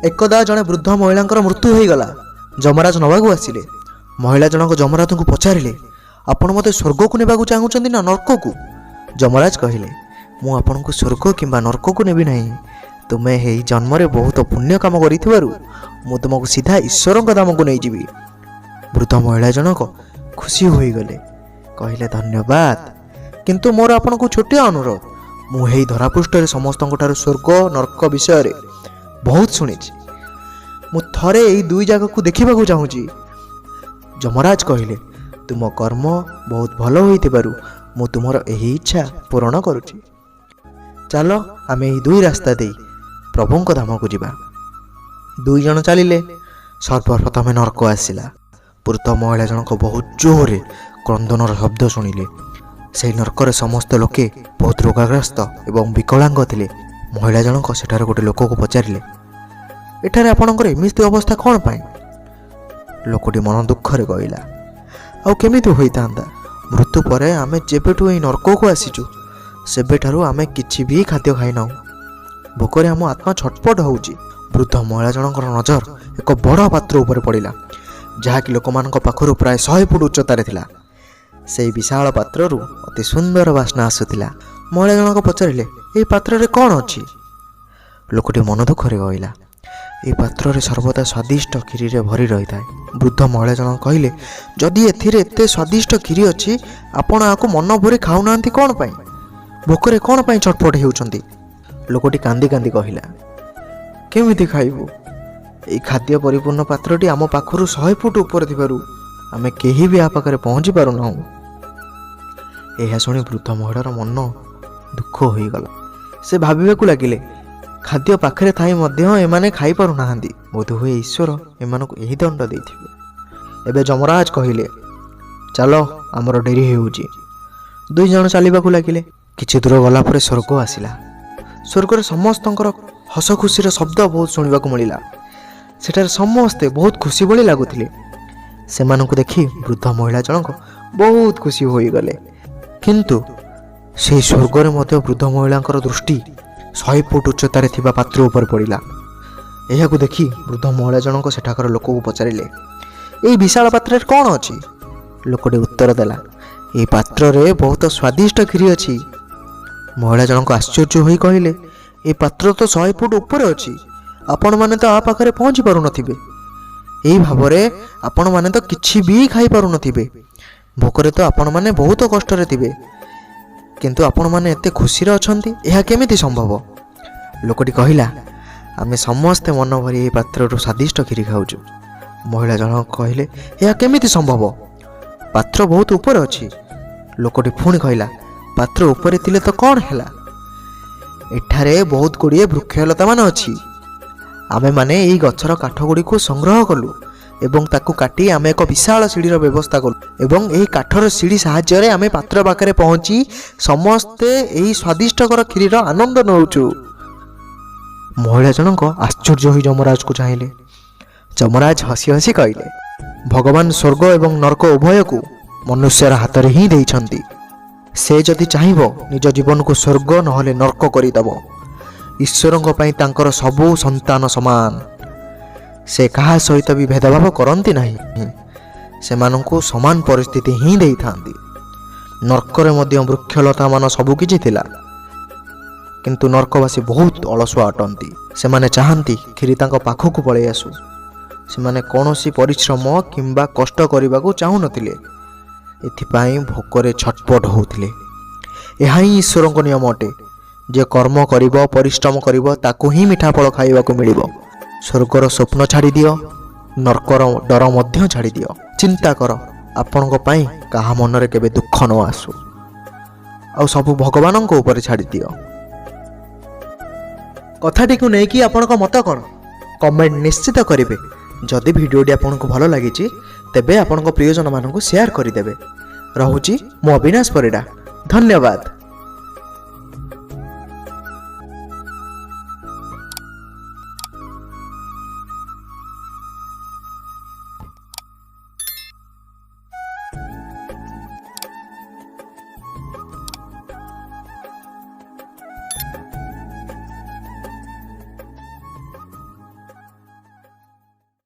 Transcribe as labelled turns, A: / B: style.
A: एकदा जड़े वृद्ध महिला मृत्यु हो गला। जमराज नवाकू आसिले। महिला जनक जमराज को पचारे आपण मत स्वर्ग को नेबाकू चाहूँगी ना नर्क को? जमराज कहले मु आपण को स्वर्ग किंबा नर्क को नेबी नहीं। तुम्हें यही जन्म रे बहुत पुण्य काम करू मु तुमको सीधा ईश्वर धाम को नहीं जीवी। वृद्ध महिला जनक खुशी हो गले, कहले धन्यवाद, किंतु मोर आपण को छोटे अनुरोध, मुझे धरापृष्ठ समस्त स्वर्ग नर्क विषय बहुत शुणी, मु थरे यही दुई जगह को देखा चाहूँगी। जमराज कहले तुम कर्म बहुत भल हो मु तुमर यही इच्छा पूरण करुची। चल आम यही दुई रास्ता दे प्रभु धाम को जीवा। दुई जन चलिले। सर्वप्रथमे नर्क आसला। वृद्ध महिला जनक बहुत जोरे क्रंदनर शब्द शुणिले। से नर्कर समस्त लोके बहुत रोगाग्रस्त एवं विकलांग थिले। महिला जनक सेठार गोटे लोक को पचारे एठारे आपणकर एमती अवस्था कौन पाए? लोकटी मन दुखरे कहला आउ केमिति होइता? मृत्यु पर आमे जेबेठु एई नर्क को आसीचु सेबेठारु आमे किछि भी खाद्य खाई नाउ। भोकरे आम आत्मा छटपट होउची। वृद्ध महिला जनकर नजर एक बड़ पात्र उपर पड़िला, जहाँकि लोकमानक पाखरु प्राय 100 फुट उच्चतार थिला। से विशाल पात्ररु अति सुंदर बास्ना आसुथिला। महिला जनक पचारिले ए पात्र रे कौन अछि? लोकटी मन दुखरे कहला ए पात्र रे सर्वदा स्वादिष्ट खीरी रे भरी रही थाए। वृद्ध महिला जनक कहले जदि एथिरे एते स्वादिष्ट खीरी अछि आपण आको मन भरी खाउ नांती कोन पई? भोकरे कोन पई छटपट हेउचंती? लोकटी कांदी कांदी कहला केमिति खाइबु? ए खाद्य परिपूर्ण पात्रटी आम पाखरु 100 फुट ऊपर थिबारु आमे केही भी आ पाखरे पहुंची पारु नाहु। एहा सुनी वृद्ध महिलार मन दुख होई गला। से भाबिबाकू लागिले खाद्य पाखरे थाई मध्य एमाने खाई पारु नाहांती, बोध हुए ईश्वर एमानकु एही दंड देथिबे। एबे जमराज कहिले चलो आमर डेरी हेउची। दुई जन चलिबाकू लागिले। किछि दूर गला परे स्वर्ग आसिला। स्वर्गर समस्तंकर हस खुशीर शब्द बहुत शुणिबाकू मिलिला। सेठार समस्ते बहुत खुशी भली लागुथिले। सेमानकु देखि वृद्ध महिला जनक बहुत खुशी होई गले। किंतु से स्वर्गर मध्य वृद्ध महिलांकर दृष्टि 100 फुट उच्चतार थिबा पात्र उपर पड़िला। एहाकु देखि वृद्ध महिला जनक सेठाकर लोक को पचारिले ए विशाल पात्र कौन अछि? लोकटे उत्तर देला ए पात्र रे बहुत स्वादिष्ट खीरी अछि। महिला जनक आश्चर्य होई कहले ए पात्र तो 100 फुट ऊपर अछि, आपण माने तो आ पाखरे पहुंची पारु नथिबे। एई भाबरे आपण माने तो किछि भी खाई पारु नथिबे। भोकरे तो आपण माने बहुत कष्ट रे थिबे, किंतु आपण माने एते खुशी रे अछंती, एहा केमिति संभव? लोकटी कहिला आमे समस्त मन भरी ए पात्र रो स्वादिष्ट खीरी खाउछु। महिला जनक कहले एहा केमिति संभव? पात्र बहुत ऊपर अछि। लोकटी पुणी कहिला पात्र ऊपर थिले तो कौन हैला? एठारे बहुत गुड़िए वृक्षलता मान अछि। आमे माने एई गछर काठ गुडी को संग्रह कलु एवं ताकू काटी आमे एक विशाल सीढ़ी रो व्यवस्था कलु एवं एई काठर सीढ़ी सहायता रे आमे पात्र पाखरे पहुंची समस्ते एई स्वादिष्टकर खीरी रो आनंद नउचु। महिला जनक आश्चर्य होई जमराज को चाहिले। जमराज हसी हसी कहले भगवान स्वर्ग एवं नर्क उभय को मनुष्यर हाथ रे ही देइछंती। से जदि चाहिबो निज जीवन को स्वर्ग नहले नर्क करिदबो। ईश्वरंक पई तांकर सबु संतान समान। से कहा सहित भी भेदभाव करती नहीं, सेमानंकु समान परिस्थिति ही देई थांती। नर्करे मध्य वृक्षलता मान सबु किछि थिला, किंतु नर्कवासी बहुत अलसुआ अटंती। सेमाने चाहंती खीरी तांको पाखकु पळै आसु। सेमाने कोनोसी परिश्रम किंबा कष्ट करिबाकू चाहू नथिले, एथिपाई भोकरे छटपट होउथिले। एहा ही ईश्वरंक नियम अटे, जे कर्म करिबो परिश्रम करिबो ताकू ही मिठा फल खाइबाकू मिलिबो। स्वर्गर स्वप्न छाड़ी दियो, नर्कर डर मध्य छाड़ी दियो। चिंता कर आपणक पई कहा मनरे केबे दुख न आसु, आ सब भगवानक ऊपर छाड़ी दियो। कथाटी को नेकी आपणक मत कोन कमेंट निश्चित करिवे। जदि भिडियोटी आपणक भल लागिछि तेबे आपणक प्रियजन मानकु शेयर करिदेबे। रहुछि मो अविनाश परिडा। धन्यवाद।